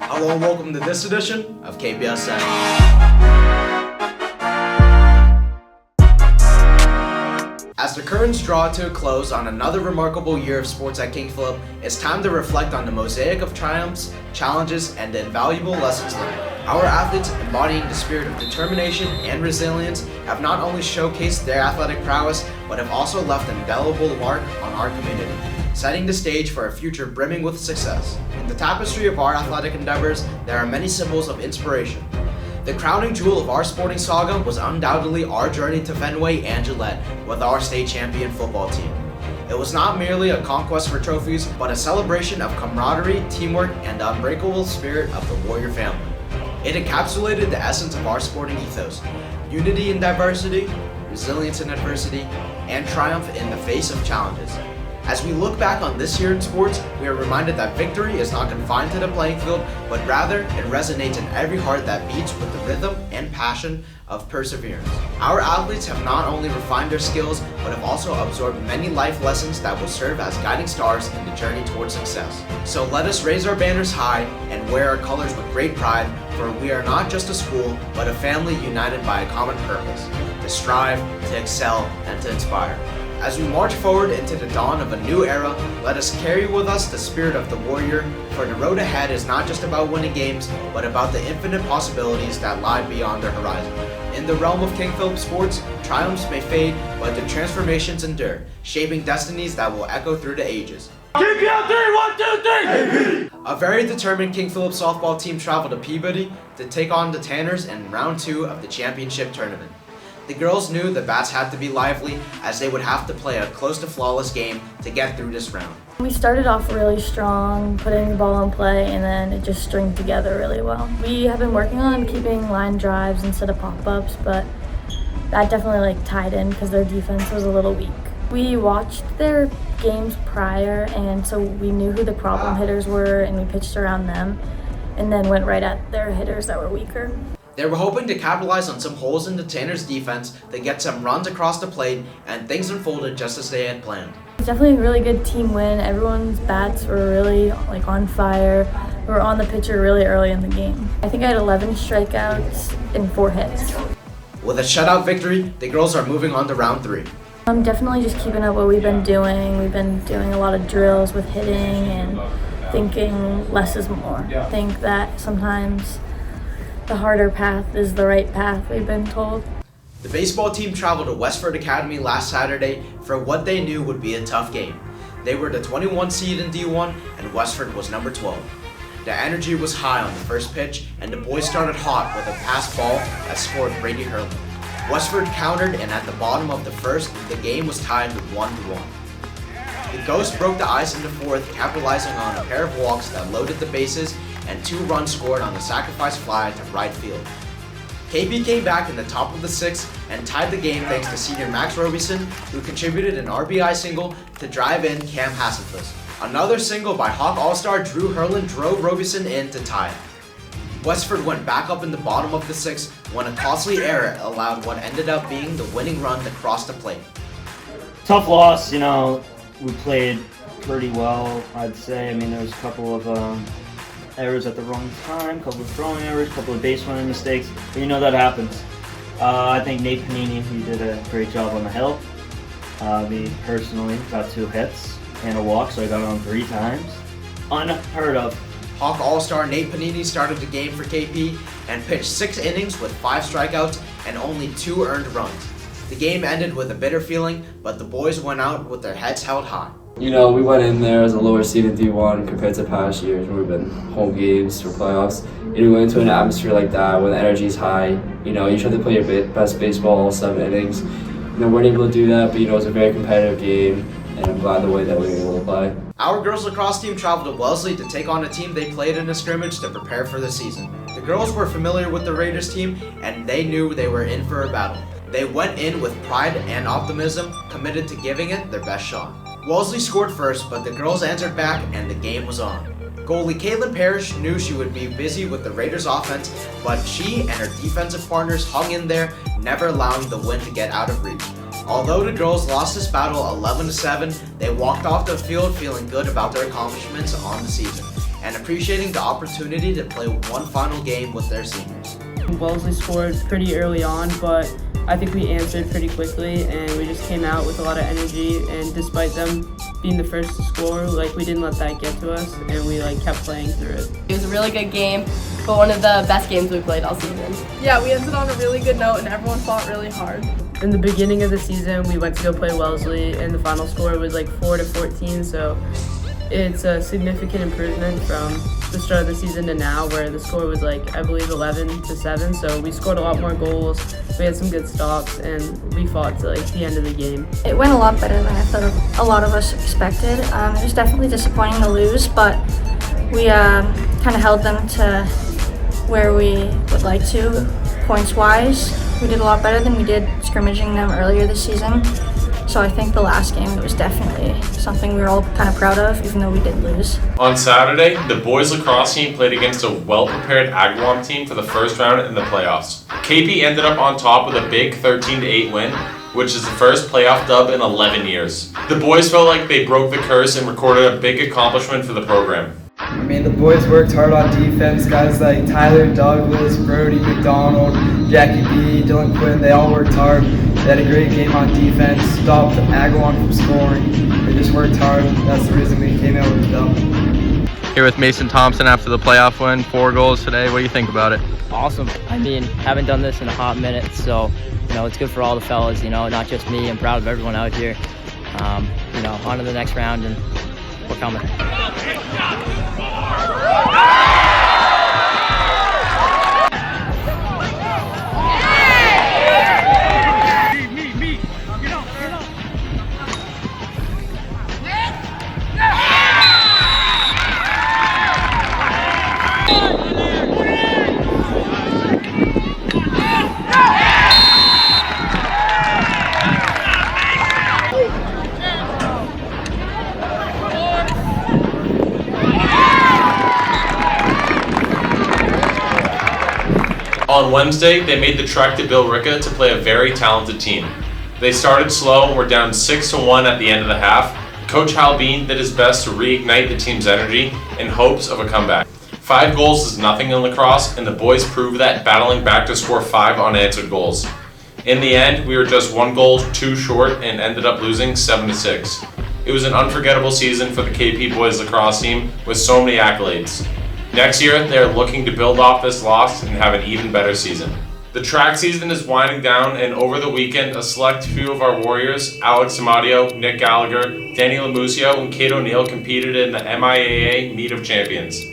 Hello and welcome to this edition of Kpsn. As the curtains draw to a close on another remarkable year of sports at King Philip, it's time to reflect on the mosaic of triumphs, challenges, and the invaluable lessons learned. Our athletes, embodying the spirit of determination and resilience, have not only showcased their athletic prowess, but have also left an indelible mark on our community, setting the stage for a future brimming with success. In the tapestry of our athletic endeavors, there are many symbols of inspiration. The crowning jewel of our sporting saga was undoubtedly our journey to Fenway and Gillette with our state champion football team. It was not merely a conquest for trophies, but a celebration of camaraderie, teamwork, and the unbreakable spirit of the Warrior family. It encapsulated the essence of our sporting ethos: unity in diversity, resilience in adversity, and triumph in the face of challenges. As we look back on this year in sports, we are reminded that victory is not confined to the playing field, but rather it resonates in every heart that beats with the rhythm and passion of perseverance. Our athletes have not only refined their skills, but have also absorbed many life lessons that will serve as guiding stars in the journey towards success. So let us raise our banners high and wear our colors with great pride, for we are not just a school, but a family united by a common purpose: to strive, to excel, and to inspire. As we march forward into the dawn of a new era, let us carry with us the spirit of the Warrior, for the road ahead is not just about winning games, but about the infinite possibilities that lie beyond our horizon. In the realm of King Philip sports, triumphs may fade, but the transformations endure, shaping destinies that will echo through the ages. Keep you 3, 1, 2, 3! A very determined King Philip softball team traveled to Peabody to take on the Tanners in round 2 of the championship tournament. The girls knew the bats had to be lively, as they would have to play a close to flawless game to get through this round. We started off really strong, putting the ball in play, and then it just stringed together really well. We have been working on keeping line drives instead of pop-ups, but that definitely tied in because their defense was a little weak. We watched their games prior, and so we knew who the problem hitters were, and we pitched around them, and then went right at their hitters that were weaker. They were hoping to capitalize on some holes in the Tanners' defense to get some runs across the plate, and things unfolded just as they had planned. It's definitely a really good team win. Everyone's bats were really on fire. We were on the pitcher really early in the game. I think I had 11 strikeouts and 4 hits. With a shutout victory, the girls are moving on to round 3. I'm definitely just keeping up what we've been doing. We've been doing a lot of drills with hitting and thinking less is more. I think that sometimes the harder path is the right path, we've been told. The baseball team traveled to Westford Academy last Saturday for what they knew would be a tough game. They were the 21 seed in D1 and Westford was number 12. The energy was high on the first pitch and the boys started hot with a pass ball that scored Brady Hurley. Westford countered, and at the bottom of the first, the game was tied with 1-1. The Ghosts broke the ice in the fourth, capitalizing on a pair of walks that loaded the bases and 2 runs scored on the sacrifice fly to right field. KP came back in the top of the 6th and tied the game thanks to senior Max Robison, who contributed an RBI single to drive in Cam Hassenfuss. Another single by Hawk All-Star Drew Herlin drove Robison in to tie it. Westford went back up in the bottom of the 6th when a costly error allowed what ended up being the winning run to cross the plate. Tough loss, we played pretty well, I'd say. There was a couple of errors at the wrong time, a couple of throwing errors, a couple of base running mistakes, but that happens. I think Nate Panini, he did a great job on the hill. Me personally got 2 hits and a walk, so I got on 3 times. Unheard of. Hawk All-Star Nate Panini started the game for KP and pitched 6 innings with 5 strikeouts and only 2 earned runs. The game ended with a bitter feeling, but the boys went out with their heads held high. We went in there as a lower seed in D1 compared to past years when we've been home games for playoffs. We went into an atmosphere like that when the energy is high. You try to play your best baseball all 7 innings. We weren't able to do that, but it was a very competitive game, and I'm glad the way that we were able to play. Our girls lacrosse team traveled to Wellesley to take on a team they played in a scrimmage to prepare for the season. The girls were familiar with the Raiders team, and they knew they were in for a battle. They went in with pride and optimism, committed to giving it their best shot. Wellesley scored first, but the girls answered back and the game was on. Goalie Caitlin Parrish knew she would be busy with the Raiders offense, but she and her defensive partners hung in there, never allowing the win to get out of reach. Although the girls lost this battle 11-7, they walked off the field feeling good about their accomplishments on the season. and appreciating the opportunity to play one final game with their seniors. Wellesley scored pretty early on, but I think we answered pretty quickly, and we just came out with a lot of energy, and despite them being the first to score, we didn't let that get to us, and we kept playing through it. It was a really good game, but one of the best games we played all season. Yeah, we ended on a really good note and everyone fought really hard. In the beginning of the season, we went to go play Wellesley, and the final score was 4-14, so it's a significant improvement from the start of the season to now, where the score was I believe 11-7, so we scored a lot more goals, we had some good stops, and we fought to the end of the game. It went a lot better than I thought a lot of us expected. It was definitely disappointing to lose, but we kind of held them to where we would like to, points-wise. We did a lot better than we did scrimmaging them earlier this season. So I think the last game, it was definitely something we were all kind of proud of, even though we did lose. On Saturday, the boys lacrosse team played against a well-prepared Agawam team for the first round in the playoffs. KP ended up on top with a big 13-8 win, which is the first playoff dub in 11 years. The boys felt like they broke the curse and recorded a big accomplishment for the program. I mean, the boys worked hard on defense. Guys like Tyler Douglas, Brody McDonald, Jackie B, Dylan Quinn, they all worked hard. They had a great game on defense, stopped Agawam from scoring. They just worked hard. That's the reason we came out with the dub. Here with Mason Thompson after the playoff win, 4 goals today. What do you think about it? Awesome. I mean, haven't done this in a hot minute, so it's good for all the fellas. Not just me. I'm proud of everyone out here. On to the next round, and we're coming. On Wednesday, they made the trek to Billerica to play a very talented team. They started slow and were down 6-1 at the end of the half. Coach Hal Bean did his best to reignite the team's energy in hopes of a comeback. 5 goals is nothing in lacrosse, and the boys proved that battling back to score 5 unanswered goals. In the end, we were just 1 goal too short and ended up losing 7-6. It was an unforgettable season for the KP boys lacrosse team with so many accolades. Next year, they are looking to build off this loss and have an even better season. The track season is winding down, and over the weekend, a select few of our Warriors, Alex Amadio, Nick Gallagher, Danny Lamusio, and Kate O'Neill competed in the MIAA Meet of Champions.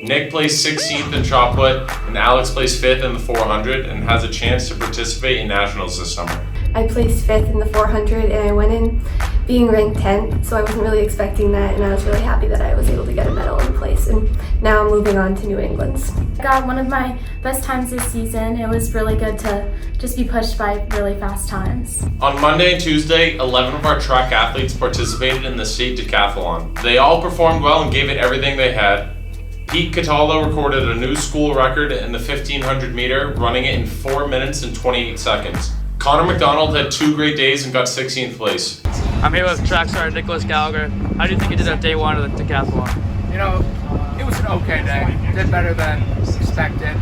Nick placed 16th in shot put, and Alex placed 5th in the 400 and has a chance to participate in nationals this summer. I placed 5th in the 400 and I went in being ranked 10th, so I wasn't really expecting that, and I was really happy that I was able to get a medal in place, and now I'm moving on to New England's. I got one of my best times this season. It was really good to just be pushed by really fast times. On Monday and Tuesday, 11 of our track athletes participated in the state decathlon. They all performed well and gave it everything they had. Pete Cataldo recorded a new school record in the 1500 meter, running it in 4 minutes and 28 seconds. Connor McDonald had 2 great days and got 16th place. I'm here with track star Nicholas Gallagher. How do you think you did on day 1 of the decathlon? It was an okay day. Did better than expected.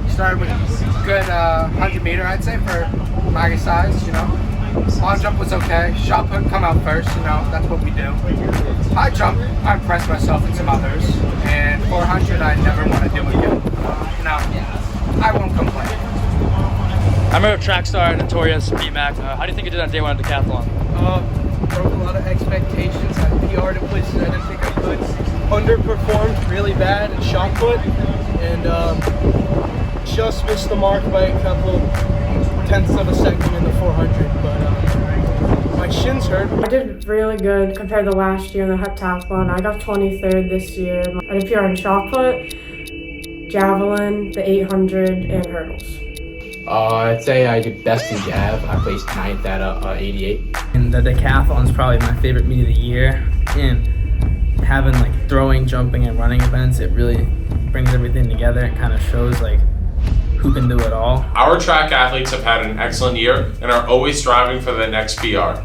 Started with a good 100 meter, I'd say, for my size, Long jump was okay. Shot put come out first, that's what we do. High jump, I impressed myself and some others. And 400, I never want to do again. I won't complain. I'm here with track star Notorious B-Mac. How do you think you did on day 1 of the decathlon? Broke a lot of expectations. I PR'd in places I didn't think I could. Underperformed really bad in shot put, and just missed the mark by a couple tenths of a second in the 400. But my shins hurt. I did really good compared to last year in the heptathlon. I got 23rd this year. I did PR in shot put, javelin, the 800, and hurdles. I'd say I did best in Jav. I placed 9th out of 88. And the decathlon is probably my favorite meet of the year. And having throwing, jumping, and running events, it really brings everything together. It kind of shows who can do it all. Our track athletes have had an excellent year and are always striving for the next PR.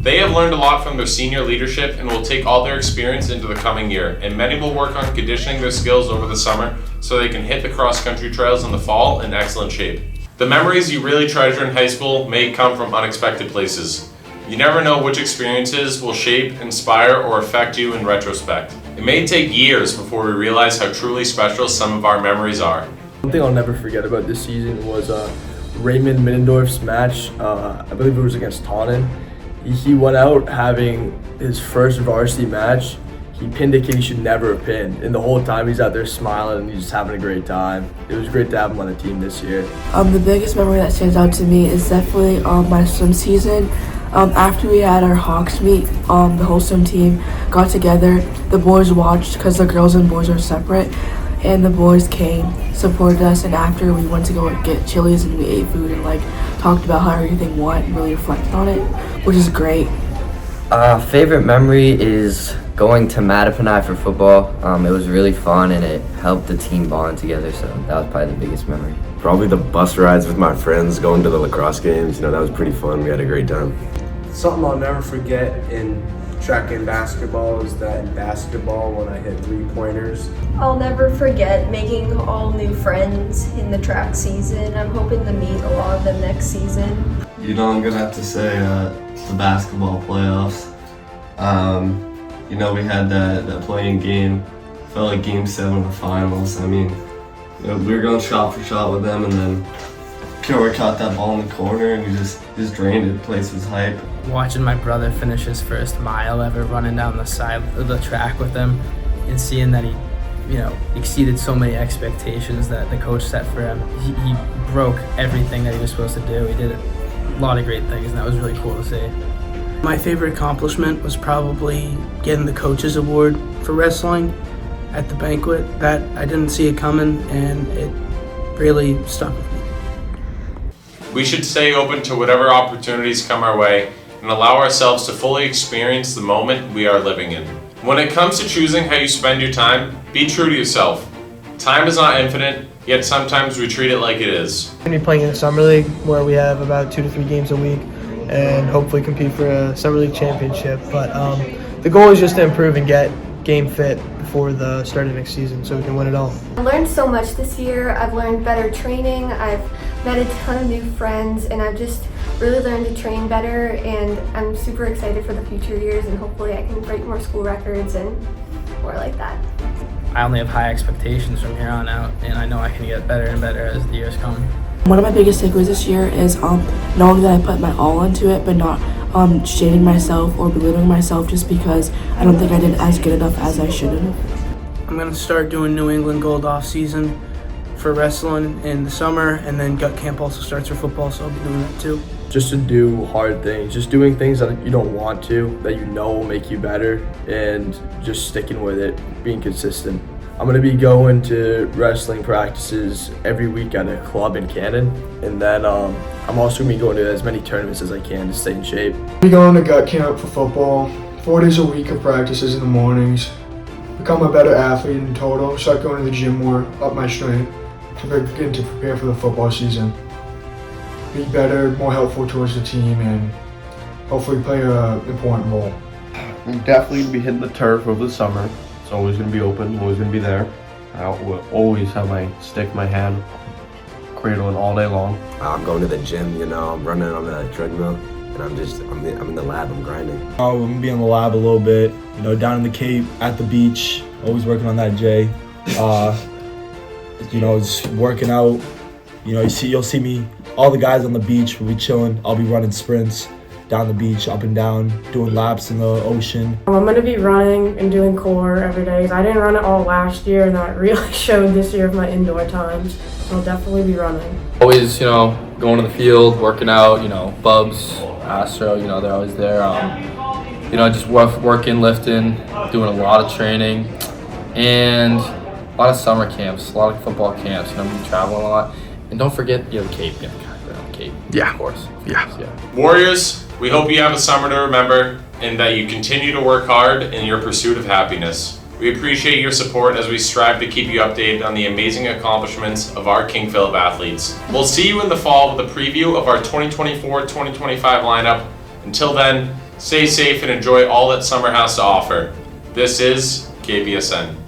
They have learned a lot from their senior leadership and will take all their experience into the coming year, and many will work on conditioning their skills over the summer so they can hit the cross-country trails in the fall in excellent shape. The memories you really treasure in high school may come from unexpected places. You never know which experiences will shape, inspire, or affect you in retrospect. It may take years before we realize how truly special some of our memories are. One thing I'll never forget about this season was Raymond Middendorf's match. I believe it was against Taunton. He went out having his first varsity match. He pinned a kid he should never have pinned, and the whole time he's out there smiling and he's just having a great time. It was great to have him on the team this year. The biggest memory that stands out to me is definitely my swim season. After we had our Hawks meet, the whole swim team got together. The boys watched because the girls and boys are separate, and the boys came, supported us, and after we went to go get Chili's and we ate food and talked about how everything went and really reflected on it, which is great. Favorite memory is going to Mattapanai for football. It was really fun and it helped the team bond together, so that was probably the biggest memory. Probably the bus rides with my friends, going to the lacrosse games. That was pretty fun. We had a great time. Something I'll never forget in track and basketball is that in basketball when I hit 3-pointers. I'll never forget making all new friends in the track season. I'm hoping to meet a lot of them next season. I'm gonna have to say the basketball playoffs. We had that playing game. Felt like Game 7 of the finals. We were going shot for shot with them, and then Pure caught that ball in the corner, and he just drained it. The place was hype. Watching my brother finish his first mile ever, running down the side of the track with him, and seeing that he, exceeded so many expectations that the coach set for him. He broke everything that he was supposed to do. He did a lot of great things, and that was really cool to see. My favorite accomplishment was probably getting the coaches award for wrestling at the banquet. That I didn't see it coming, and it really stuck with me. We should stay open to whatever opportunities come our way and allow ourselves to fully experience the moment we are living in. When it comes to choosing how you spend your time, be true to yourself. Time is not infinite, yet sometimes we treat it like it is. We're going to be playing in the Summer League, where we have about 2 to 3 games a week and hopefully compete for a Summer League championship. But the goal is just to improve and get game fit before the start of next season so we can win it all. I learned so much this year. I've learned better training. I've met a ton of new friends, and I've just really learned to train better, and I'm super excited for the future years, and hopefully I can break more school records and more like that. I only have high expectations from here on out, and I know I can get better and better as the years come. One of my biggest takeaways this year is knowing that I put my all into it, but not shading myself or belittling myself just because I don't think I did as good enough as I should have. I'm going to start doing New England Gold off season for wrestling in the summer, and then gut camp also starts for football, so I'll be doing that too. Just to do hard things, just doing things that you don't want to, that will make you better, and just sticking with it, being consistent. I'm going to be going to wrestling practices every week at a club in Cannon, and then I'm also going to be going to as many tournaments as I can to stay in shape. I'll be going to gut camp for football, 4 days a week of practices in the mornings, become a better athlete in total, start going to the gym more, up my strength, to begin to prepare for the football season. Be better, more helpful towards the team, and hopefully play an important role. I'm definitely going to be hitting the turf over the summer. It's always going to be open, always going to be there. I will always have my stick in my hand, cradling all day long. I'm going to the gym, I'm running on the treadmill, and I'm in the lab, I'm grinding. I'm going to be in the lab a little bit, down in the Cape, at the beach, always working on that J. Just working out. You'll see me, all the guys on the beach will be chilling. I'll be running sprints down the beach, up and down, doing laps in the ocean. I'm going to be running and doing core every day. I didn't run it all last year, and that really showed this year of my indoor times. So I'll definitely be running. Always, going to the field, working out, Bubs, Astro, they're always there. Just working, lifting, doing a lot of training, and a lot of summer camps, a lot of football camps. We travel a lot. And don't forget, the Cape. Cape. Yeah. Of course. Yeah. Warriors, we hope you have a summer to remember and that you continue to work hard in your pursuit of happiness. We appreciate your support as we strive to keep you updated on the amazing accomplishments of our King Philip athletes. We'll see you in the fall with a preview of our 2024-2025 lineup. Until then, Stay safe and enjoy all that summer has to offer. This is KPSN.